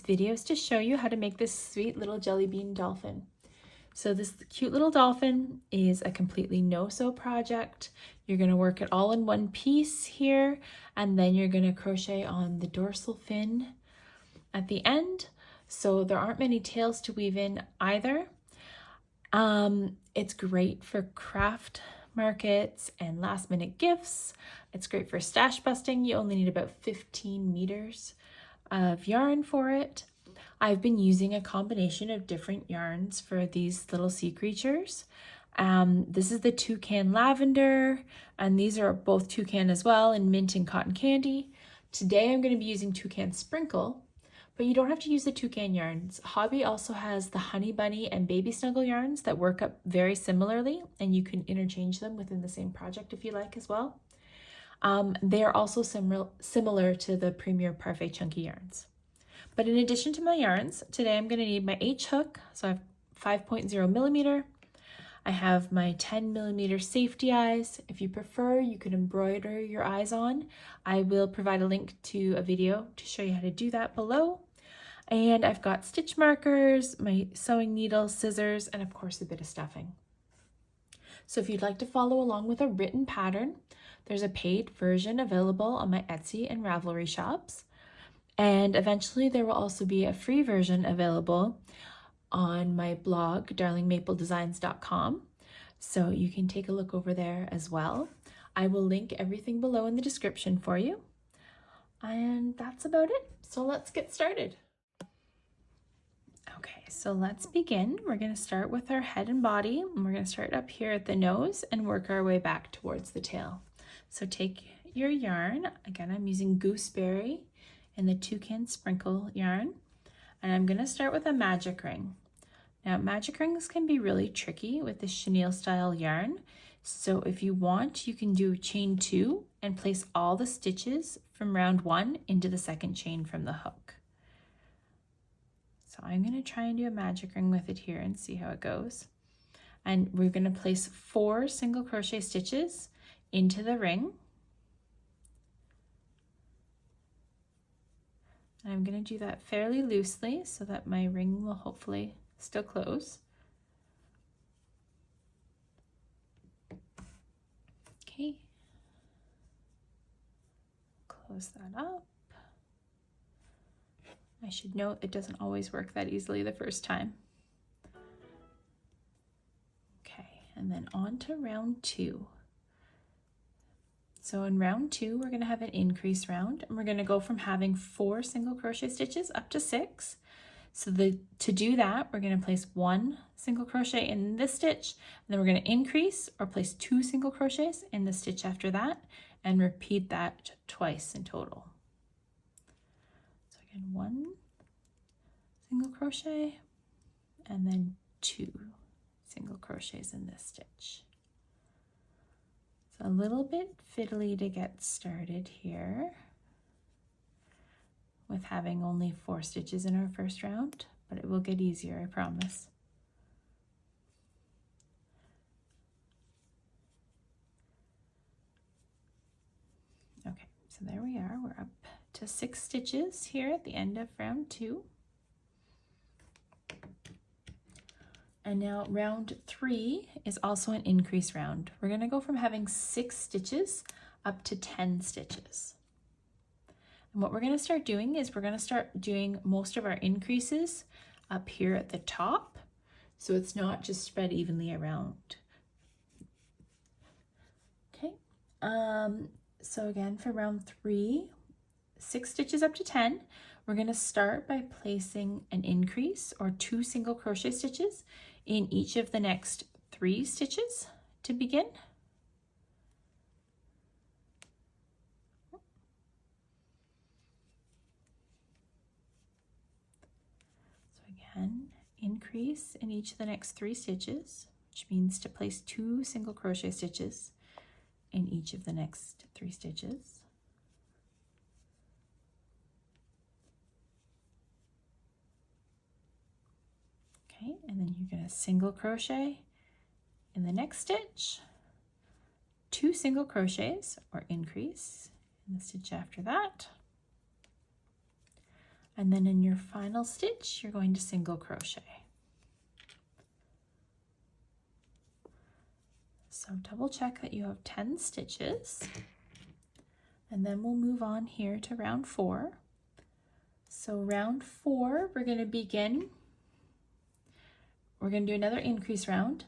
video is to show you how to make this sweet little jelly bean dolphin. So this cute little dolphin is a completely no-sew project. You're going to work it all in one piece here, and then you're going to crochet on the dorsal fin at the end. So there aren't many tails to weave in either. It's great for craft markets and last minute gifts. It's great for stash busting. You only need about 15 meters of yarn for it. I've been using a combination of different yarns for these little sea creatures. This is the Toucan lavender, and these are both Toucan as well, in mint and cotton candy. Today I'm going to be using Toucan sprinkle, but you don't have to use the Toucan yarns. Hobbii also has the honey bunny and baby snuggle yarns that work up very similarly, and you can interchange them within the same project if you like as well. They are also similar to the Premier Parfait chunky yarns. But in addition to my yarns, today I'm going to need my H hook. So I have 5.0 millimeter. I have my 10 millimeter safety eyes. If you prefer, you could embroider your eyes on. I will provide a link to a video to show you how to do that below. And I've got stitch markers, my sewing needle, scissors, and of course a bit of stuffing. So if you'd like to follow along with a written pattern, there's a paid version available on my Etsy and Ravelry shops. And eventually there will also be a free version available on my blog, darlingmapledesigns.com. So you can take a look over there as well. I will link everything below in the description for you. And that's about it. So let's get started. Okay, so let's begin. We're going to start with our head and body, and we're going to start up here at the nose and work our way back towards the tail. So take your yarn. Again, I'm using Gooseberry and the Toucan sprinkle yarn, and I'm going to start with a magic ring. Now, magic rings can be really tricky with the chenille style yarn. So if you want, you can do chain 2 and place all the stitches from round 1 into the second chain from the hook. So I'm going to try and do a magic ring with it here and see how it goes. And we're going to place 4 single crochet stitches into the ring. And I'm going to do that fairly loosely so that my ring will hopefully still close. Okay. Close that up. I should note it doesn't always work that easily the first time. Okay, and then on to round 2. So in round 2, we're going to have an increase round, and we're going to go from having 4 single crochet stitches up to 6. So to do that, we're going to place 1 single crochet in this stitch, and then we're going to increase or place 2 single crochets in the stitch after that, and repeat that twice in total. So again, 1 single crochet, and then 2 single crochets in this stitch. It's a little bit fiddly to get started here with having only 4 stitches in our first round, but it will get easier, I promise. Okay, so there we are. We're up to 6 stitches here at the end of round 2. And now round 3 is also an increase round. We're going to go from having 6 stitches up to 10 stitches. And what we're going to start doing is we're going to start doing most of our increases up here at the top, so it's not just spread evenly around. Okay, so again for round 3, 6 stitches up to 10, we're going to start by placing an increase or 2 single crochet stitches in each of the next 3 stitches to begin. Increase in each of the next 3 stitches, which means to place 2 single crochet stitches in each of the next 3 stitches. Okay, and then you're going to single crochet in the next stitch, 2 single crochets or increase in the stitch after that, And then in your final stitch, you're going to single crochet. So double check that you have 10 stitches. And then we'll move on here to round 4. So round 4, we're going to begin. We're going to do another increase round,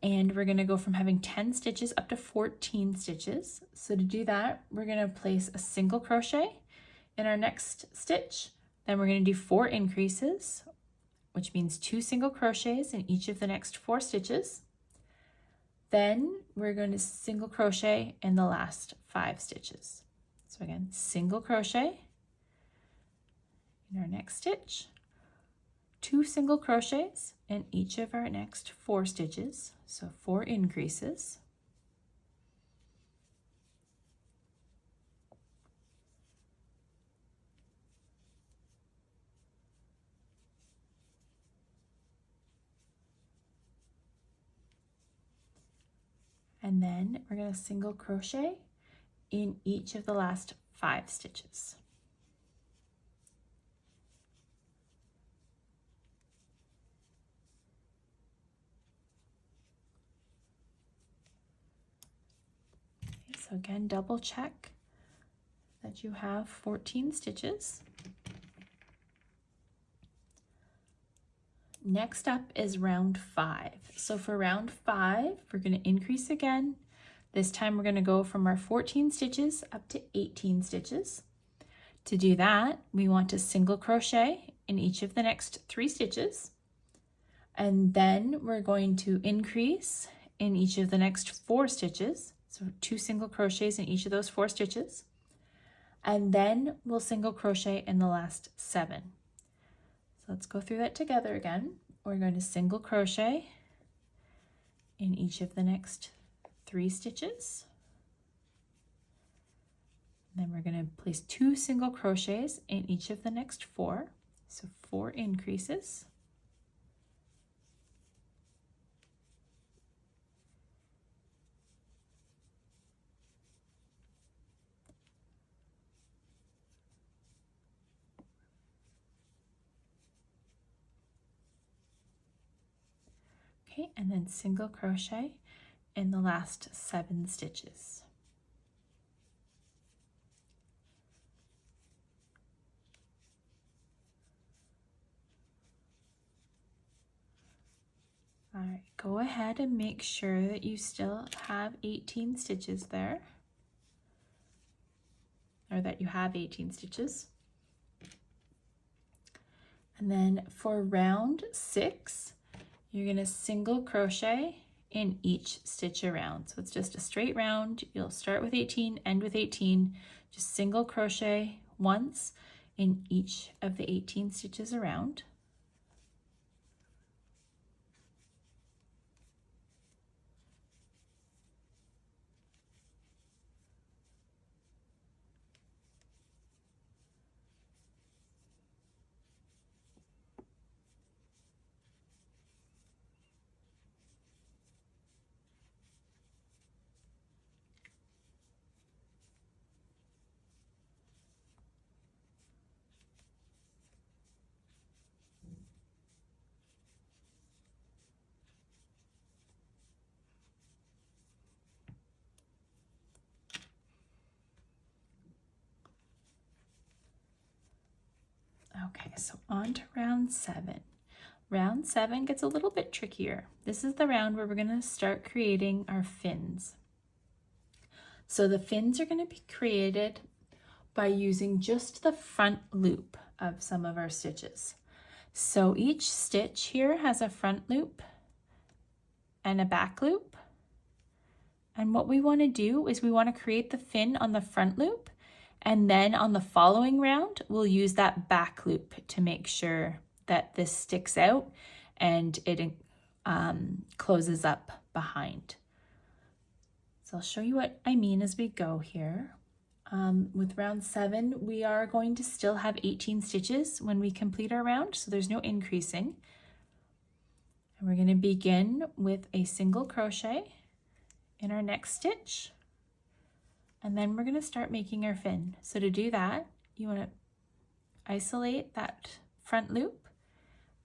and we're going to go from having 10 stitches up to 14 stitches. So to do that, we're going to place a single crochet in our next stitch. Then we're going to do 4 increases, which means 2 single crochets in each of the next 4 stitches. Then we're going to single crochet in the last 5 stitches. So again, single crochet in our next stitch, 2 single crochets in each of our next 4 stitches, so 4 increases. And then we're going to single crochet in each of the last 5 stitches. Okay, so again, double check that you have 14 stitches. Next up is round 5. So for round 5, we're going to increase again. This time we're going to go from our 14 stitches up to 18 stitches. To do that, we want to single crochet in each of the next 3 stitches. And then we're going to increase in each of the next 4 stitches. So 2 single crochets in each of those 4 stitches. And then we'll single crochet in the last 7. So let's go through that together again. We're going to single crochet in each of the next 3 stitches. Then we're going to place 2 single crochets in each of the next 4. So 4 increases. Okay, and then single crochet in the last 7 stitches. All right, go ahead and make sure that you still have 18 stitches there, or that you have 18 stitches. And then for round 6, you're going to single crochet in each stitch around. So it's just a straight round. You'll start with 18, end with 18. Just single crochet once in each of the 18 stitches around. Okay, so on to round 7. Round 7 gets a little bit trickier. This is the round where we're going to start creating our fins. So the fins are going to be created by using just the front loop of some of our stitches. So each stitch here has a front loop and a back loop. And what we want to do is we want to create the fin on the front loop, and then on the following round, we'll use that back loop to make sure that this sticks out and it closes up behind. So I'll show you what I mean as we go here. With round 7, we are going to still have 18 stitches when we complete our round, so there's no increasing. And we're going to begin with a single crochet in our next stitch. And then we're going to start making our fin. So to do that, you want to isolate that front loop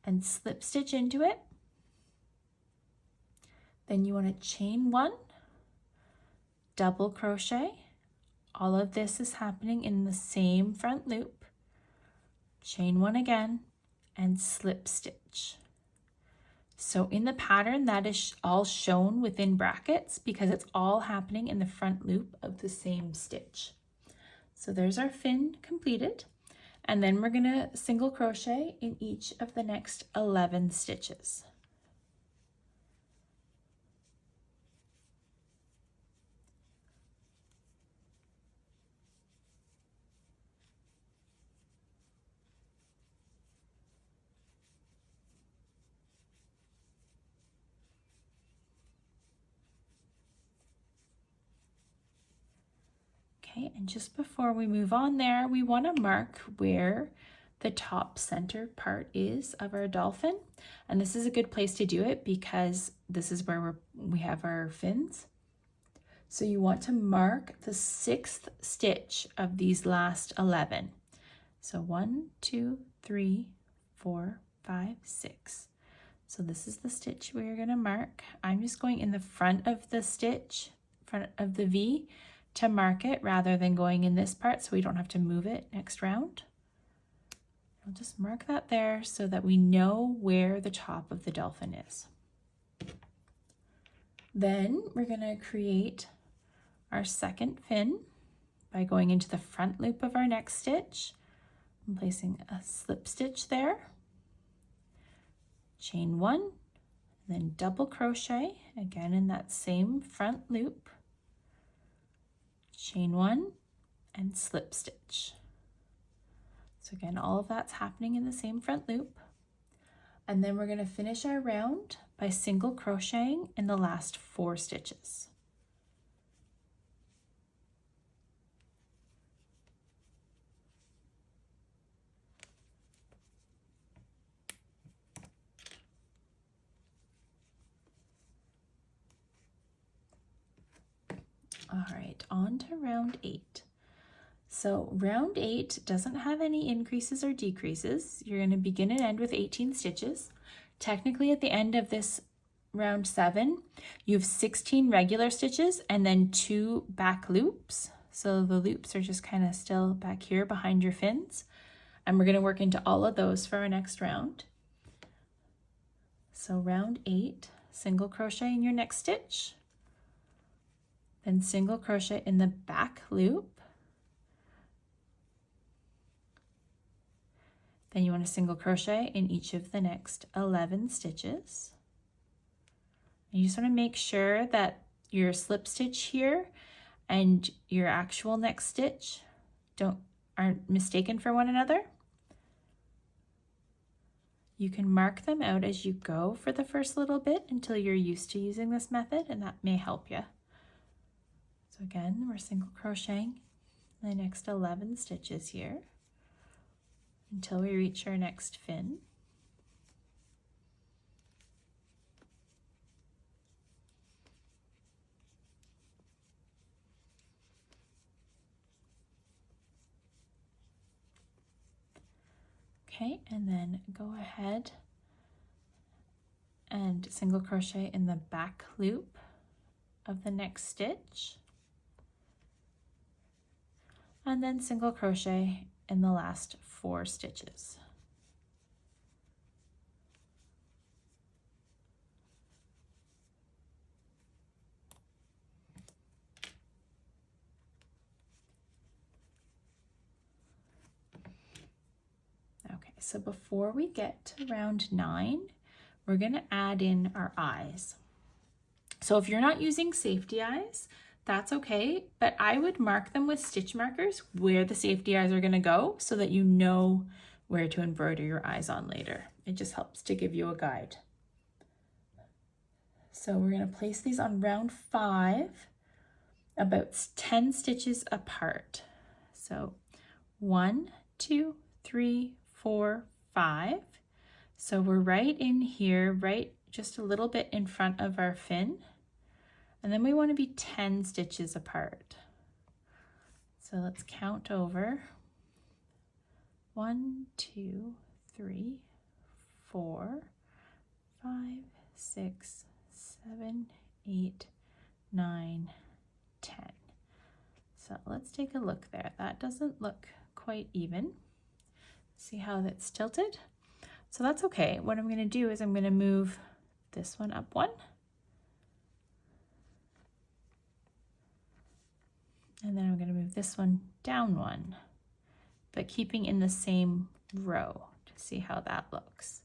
and slip stitch into it. Then you want to chain 1, double crochet. All of this is happening in the same front loop. Chain 1 again and slip stitch. So in the pattern, that is all shown within brackets because it's all happening in the front loop of the same stitch. So there's our fin completed. And then we're going to single crochet in each of the next 11 stitches. Okay, and just before we move on there, we want to mark where the top center part is of our dolphin. And this is a good place to do it because this is where we have our fins. So you want to mark the 6th stitch of these last 11. So 1, 2, 3, 4, 5, 6. So this is the stitch we're going to mark. I'm just going in the front of the stitch, front of the V, to mark it rather than going in this part so we don't have to move it next round. I'll just mark that there so that we know where the top of the dolphin is. Then we're going to create our second fin by going into the front loop of our next stitch and placing a slip stitch there, chain 1, then double crochet again in that same front loop, chain 1 and slip stitch. So again, all of that's happening in the same front loop. And then we're going to finish our round by single crocheting in the last 4 stitches. All right, on to round 8. So round 8 doesn't have any increases or decreases. You're going to begin and end with 18 stitches. Technically at the end of this round 7, you have 16 regular stitches and then 2 back loops. So the loops are just kind of still back here behind your fins. And we're going to work into all of those for our next round. So round 8, single crochet in your next stitch. Then single crochet in the back loop. Then you want to single crochet in each of the next 11 stitches. And you just want to make sure that your slip stitch here and your actual next stitch aren't mistaken for one another. You can mark them out as you go for the first little bit until you're used to using this method, and that may help you. So again, we're single crocheting the next 11 stitches here until we reach our next fin. Okay, and then go ahead and single crochet in the back loop of the next stitch. And then single crochet in the last 4 stitches. Okay, so before we get to round 9, we're going to add in our eyes. So if you're not using safety eyes, that's okay, but I would mark them with stitch markers where the safety eyes are going to go so that you know where to embroider your eyes on later. It just helps to give you a guide. So we're going to place these on round 5, about 10 stitches apart. So 1, 2, 3, 4, 5. So we're right in here, right just a little bit in front of our fin. And then we want to be 10 stitches apart. So let's count over 1, 2, 3, 4, 5, 6, 7, 8, 9, 10. So let's take a look there. That doesn't look quite even. See how that's tilted? So that's okay. What I'm going to do is I'm going to move this one up one. And then I'm going to move this one down one, but keeping in the same row to see how that looks.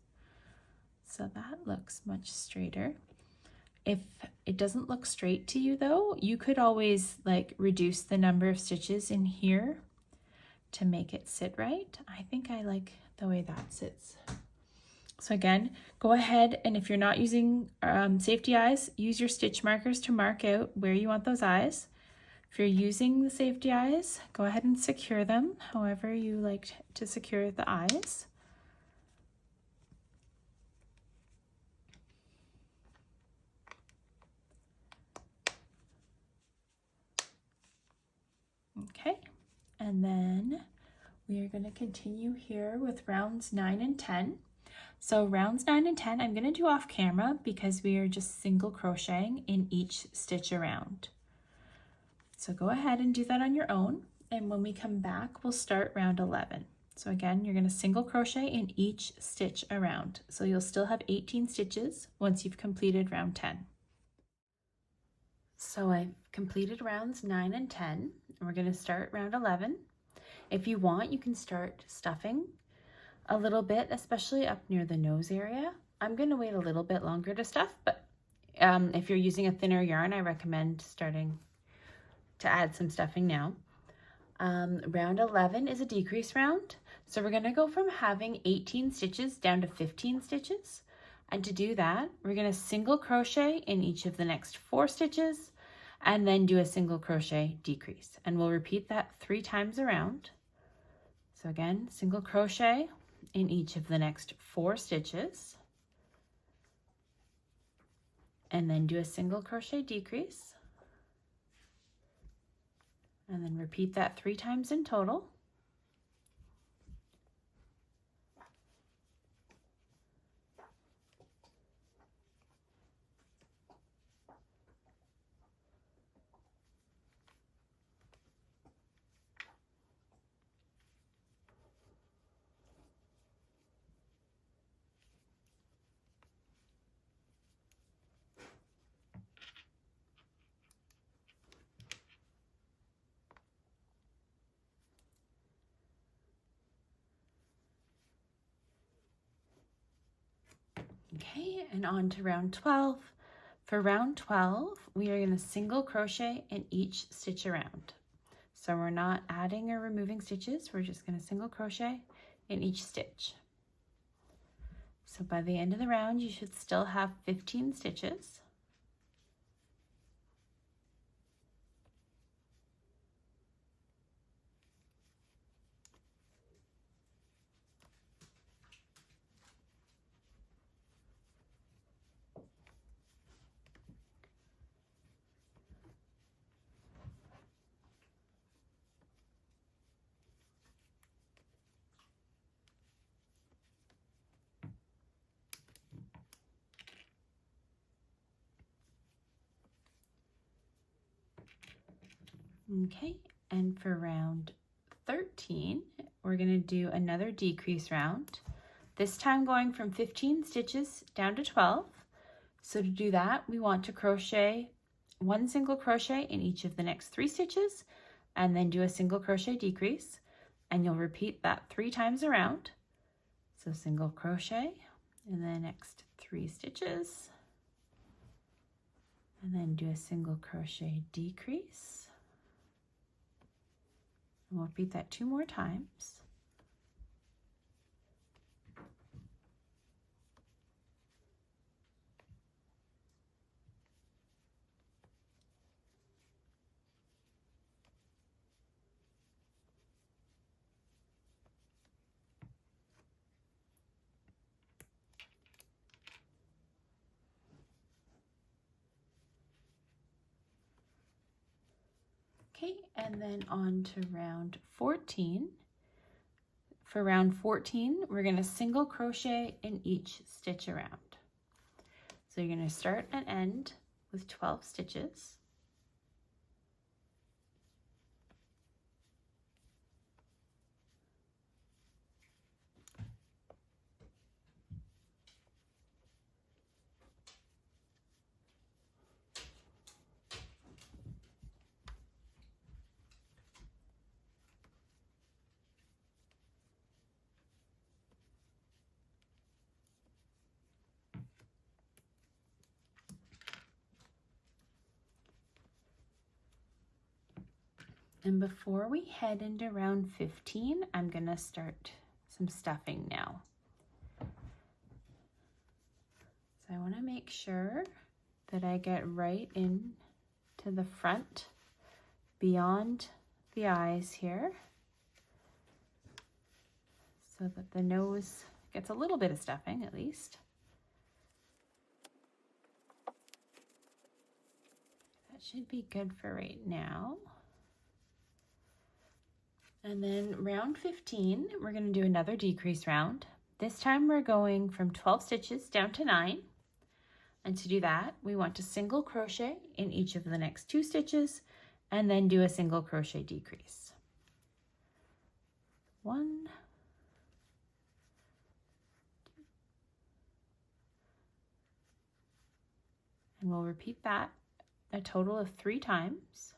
So that looks much straighter. If it doesn't look straight to you though, you could always like reduce the number of stitches in here to make it sit right. I think I like the way that sits. So again, go ahead, and if you're not using safety eyes, use your stitch markers to mark out where you want those eyes. If you're using the safety eyes, go ahead and secure them however you like to secure the eyes. Okay, and then we are going to continue here with rounds 9 and 10. So rounds 9 and 10, I'm going to do off camera because we are just single crocheting in each stitch around. So go ahead and do that on your own. And when we come back, we'll start round 11. So again, you're going to single crochet in each stitch around. So you'll still have 18 stitches once you've completed round 10. So I've completed rounds 9 and 10, and we're going to start round 11. If you want, you can start stuffing a little bit, especially up near the nose area. I'm going to wait a little bit longer to stuff, but if you're using a thinner yarn, I recommend starting to add some stuffing now. Round 11 is a decrease round. So we're going to go from having 18 stitches down to 15 stitches. And to do that, we're going to single crochet in each of the next 4 stitches and then do a single crochet decrease. And we'll repeat that 3 times around. So again, single crochet in each of the next 4 stitches and then do a single crochet decrease. And then repeat that 3 times in total. Okay, and on to round 12. For round 12, we are going to single crochet in each stitch around. So we're not adding or removing stitches, we're just going to single crochet in each stitch. So by the end of the round, you should still have 15 stitches. Okay, and for round 13, we're going to do another decrease round, this time going from 15 stitches down to 12. So to do that, we want to crochet 1 single crochet in each of the next 3 stitches and then do a single crochet decrease, and you'll repeat that 3 times around. So single crochet in the next 3 stitches and then do a single crochet decrease. And we'll repeat that 2 more times. Okay, and then on to round 14. For round 14, we're going to single crochet in each stitch around. So you're going to start and end with 12 stitches. And before we head into round 15, I'm going to start some stuffing now. So I want to make sure that I get right in to the front beyond the eyes here, so that the nose gets a little bit of stuffing at least. That should be good for right now. And then round 15, we're going to do another decrease round. This time we're going from 12 stitches down to 9. And to do that, we want to single crochet in each of the next 2 stitches and then do a single crochet decrease. 1, 2. And we'll repeat that a total of 3 times.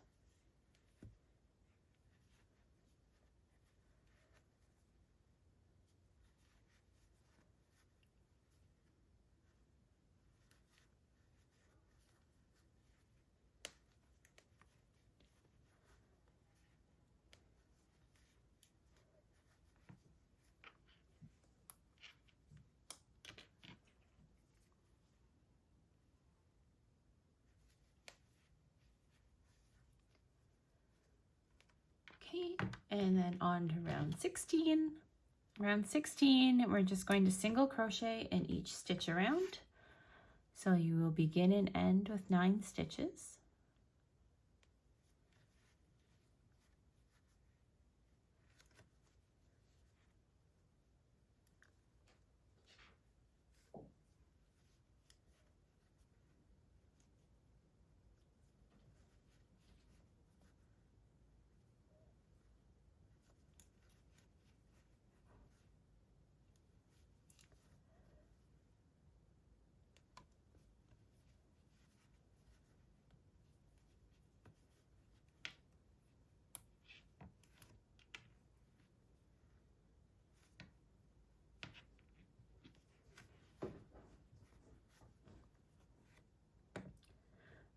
Okay, and then on to round 16. Round 16, we're just going to single crochet in each stitch around. So you will begin and end with 9 stitches.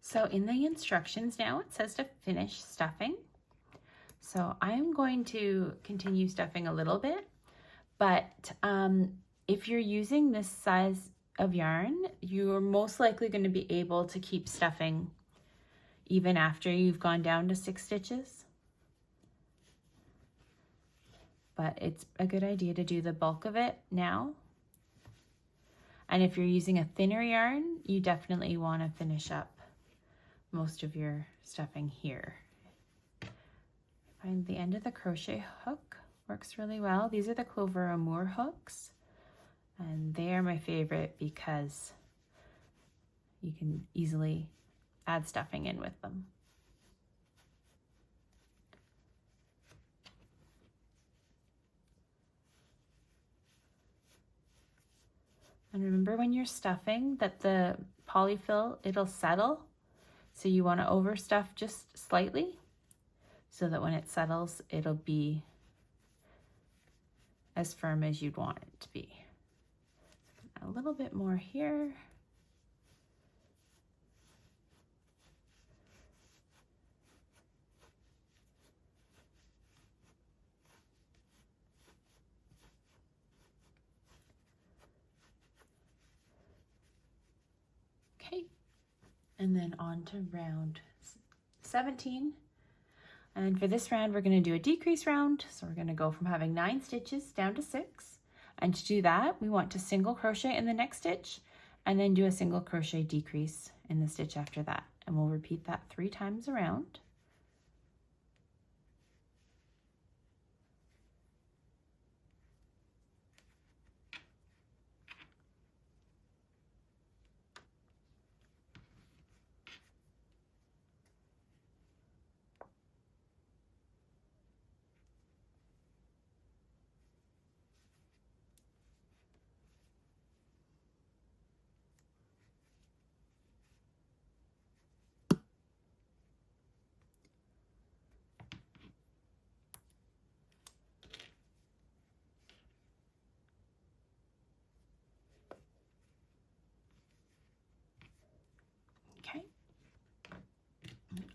So in the instructions now, it says to finish stuffing. So I'm going to continue stuffing a little bit, but if you're using this size of yarn, you're most likely going to be able to keep stuffing even after you've gone down to 6 stitches. But it's a good idea to do the bulk of it now. And if you're using a thinner yarn, you definitely want to finish up most of your stuffing here. Find the end of the crochet hook works really well. These are the Clover Amour hooks, and they are my favorite because you can easily add stuffing in with them. And remember, when you're stuffing, that the polyfill, it'll settle. So you want to overstuff just slightly so that when it settles, it'll be as firm as you'd want it to be. A little bit more here. Okay. And then on to round 17. And for this round, we're going to do a decrease round. So we're going to go from having 9 stitches down to 6. And to do that, we want to single crochet in the next stitch and then do a single crochet decrease in the stitch after that. And we'll repeat that 3 times around.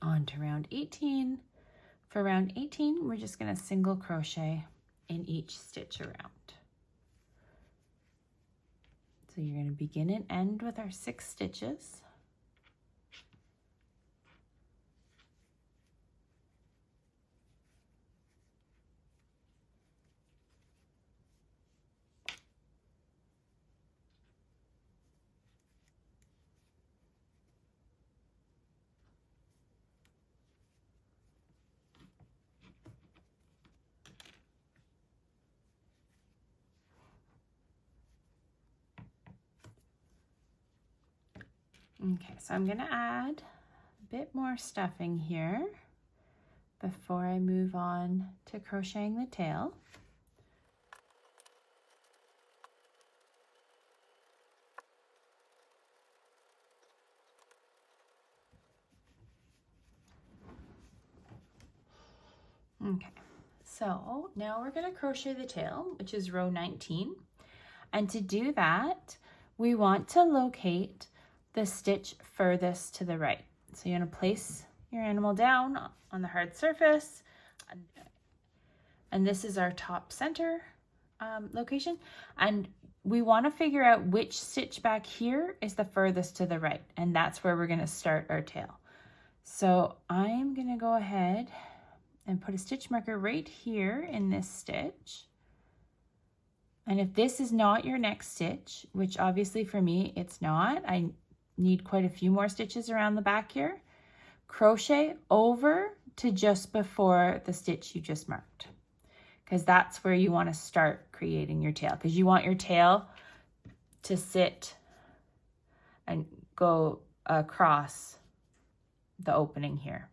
On to round 18. For round 18, we're just going to single crochet in each stitch around. So you're going to begin and end with our 6 stitches. Okay, so I'm going to add a bit more stuffing here before I move on to crocheting the tail. Okay, so now we're going to crochet the tail, which is row 19. And to do that, we want to locate the stitch furthest to the right. So you're going to place your animal down on the hard surface, and this is our top center location, and we want to figure out which stitch back here is the furthest to the right, and that's where we're going to start our tail. So I'm going to go ahead and put a stitch marker right here in this stitch. And if this is not your next stitch, which obviously for me it's not, I need quite a few more stitches around the back here, crochet over to just before the stitch you just marked, because that's where you want to start creating your tail, because you want your tail to sit and go across the opening here.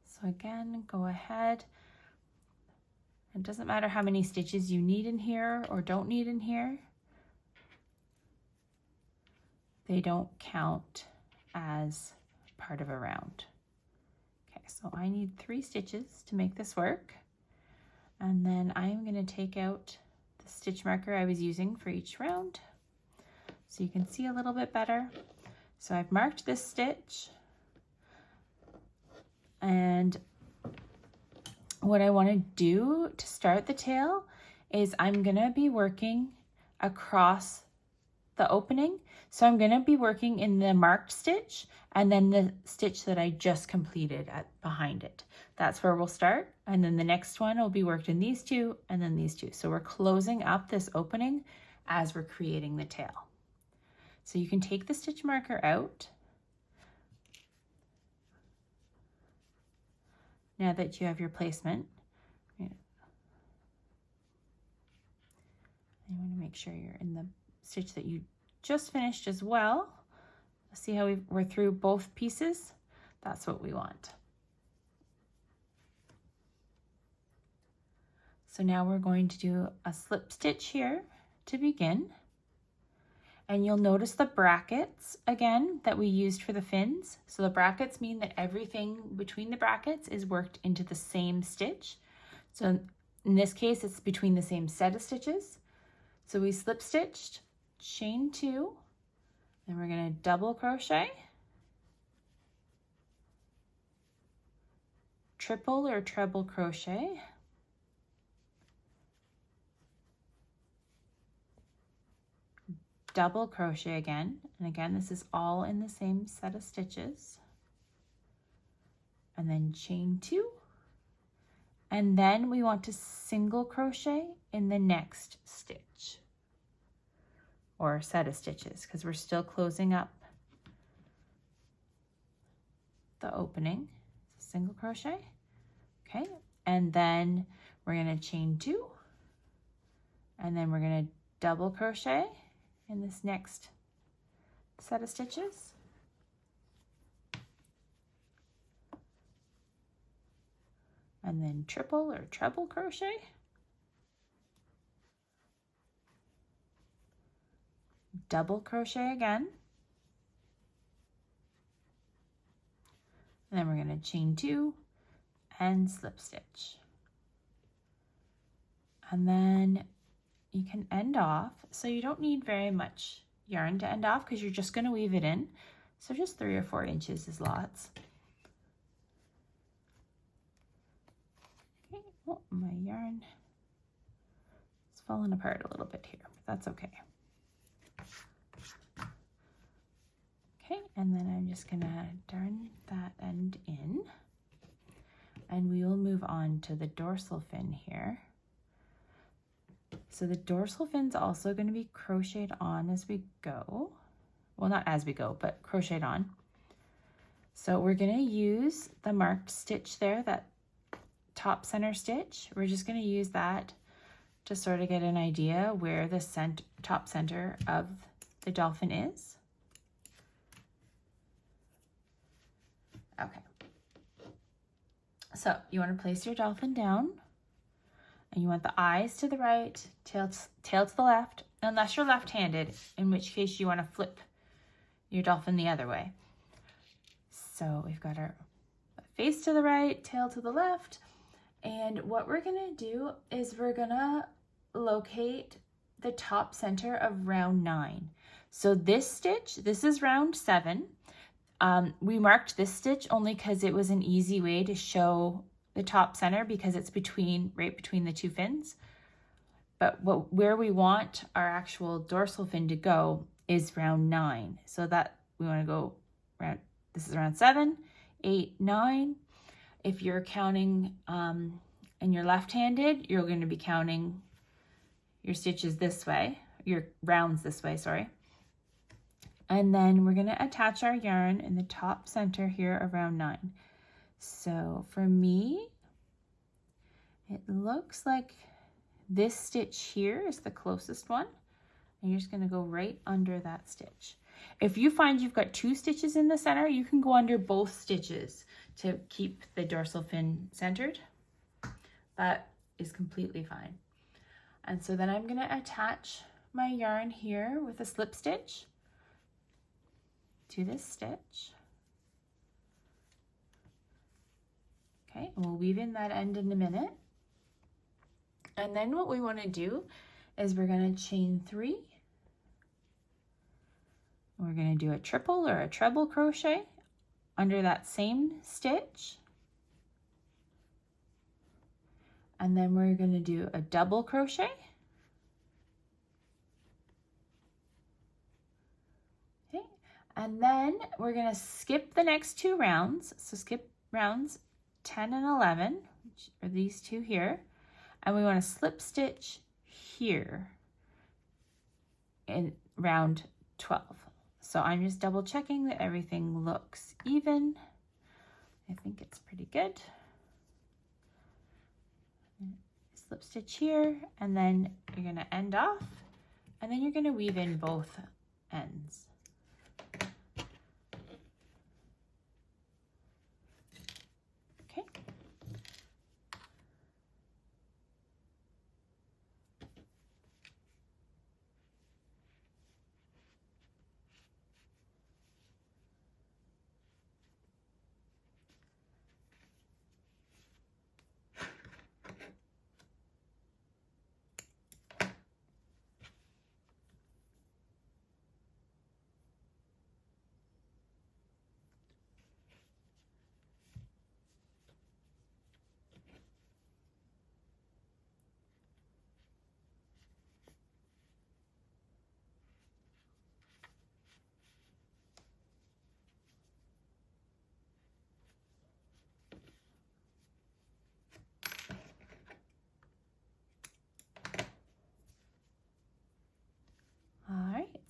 So again, go ahead. It doesn't matter how many stitches you need in here or don't need in here. They don't count as part of a round. Okay, so I need 3 stitches to make this work. And then I'm going to take out the stitch marker I was using for each round so you can see a little bit better. So I've marked this stitch, and what I want to do to start the tail is I'm going to be working across the opening. So I'm going to be working in the marked stitch and then the stitch that I just completed behind it. That's where we'll start. And then the next one will be worked in these 2 and then these 2. So we're closing up this opening as we're creating the tail. So you can take the stitch marker out. Now that you have your placement, you want to make sure you're in the stitch that you just finished as well. See how we're through both pieces? That's what we want. So now we're going to do a slip stitch here to begin. And you'll notice the brackets again that we used for the fins. So the brackets mean that everything between the brackets is worked into the same stitch. So in this case, it's between the same set of stitches. So we slip stitched, chain 2, then we're going to double crochet, triple or treble crochet, double crochet again, and again this is all in the same set of stitches, and then chain 2, and then we want to single crochet in the next stitch or set of stitches because we're still closing up the opening. Single crochet, okay, and then we're going to chain 2, and then we're going to double crochet in this next set of stitches, and then triple or treble crochet, double crochet again, and then we're going to chain 2 and slip stitch, and then you can end off. So you don't need very much yarn to end off because you're just going to weave it in. So just 3 or 4 inches is lots. Okay, oh, my yarn is falling apart a little bit here, but that's okay. Okay, and then I'm just gonna darn that end in, and we will move on to the dorsal fin here. So the dorsal fin's also going to be crocheted on as we go. Well, not as we go, but crocheted on. So we're going to use the marked stitch there, that top center stitch. We're just going to use that to sort of get an idea where the top center of the dolphin is. Okay. So you want to place your dolphin down, and you want the eyes to the right, tail to the left, unless you're left-handed, in which case you want to flip your dolphin the other way. So we've got our face to the right, tail to the left, and what we're gonna do is we're gonna locate the top center of round 9. So this stitch, this is round 7. We marked this stitch only because it was an easy way to show the top center because it's right between the 2 fins. But where we want our actual dorsal fin to go is round 9. So that we want to go round, this is round 7, 8, 9. If you're counting and you're left-handed, you're going to be counting your stitches this way, your rounds this way, sorry. And then we're going to attach our yarn in the top center here around 9. So for me, it looks like this stitch here is the closest one, and you're just going to go right under that stitch. If you find you've got 2 stitches in the center, you can go under both stitches to keep the dorsal fin centered. That is completely fine. And so then I'm going to attach my yarn here with a slip stitch to this stitch. Okay, and we'll weave in that end in a minute. And then what we want to do is we're going to chain 3. We're going to do a triple or a treble crochet under that same stitch. And then we're going to do a double crochet. Okay, and then we're going to skip the next 2 rounds. So skip rounds 10 and 11, which are these 2 here, and we want to slip stitch here in round 12. So I'm just double checking that everything looks even. I think it's pretty good. Slip stitch here, and then you're going to end off, and then you're going to weave in both ends. Okay.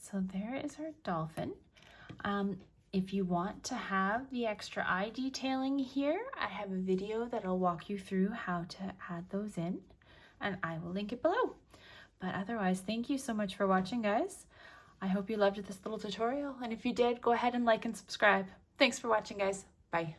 So there is our dolphin. If you want to have the extra eye detailing here, I have a video that'll walk you through how to add those in, and I will link it below. But otherwise, thank you so much for watching, guys. I hope you loved this little tutorial, and if you did, go ahead and like and subscribe. Thanks for watching, guys. Bye.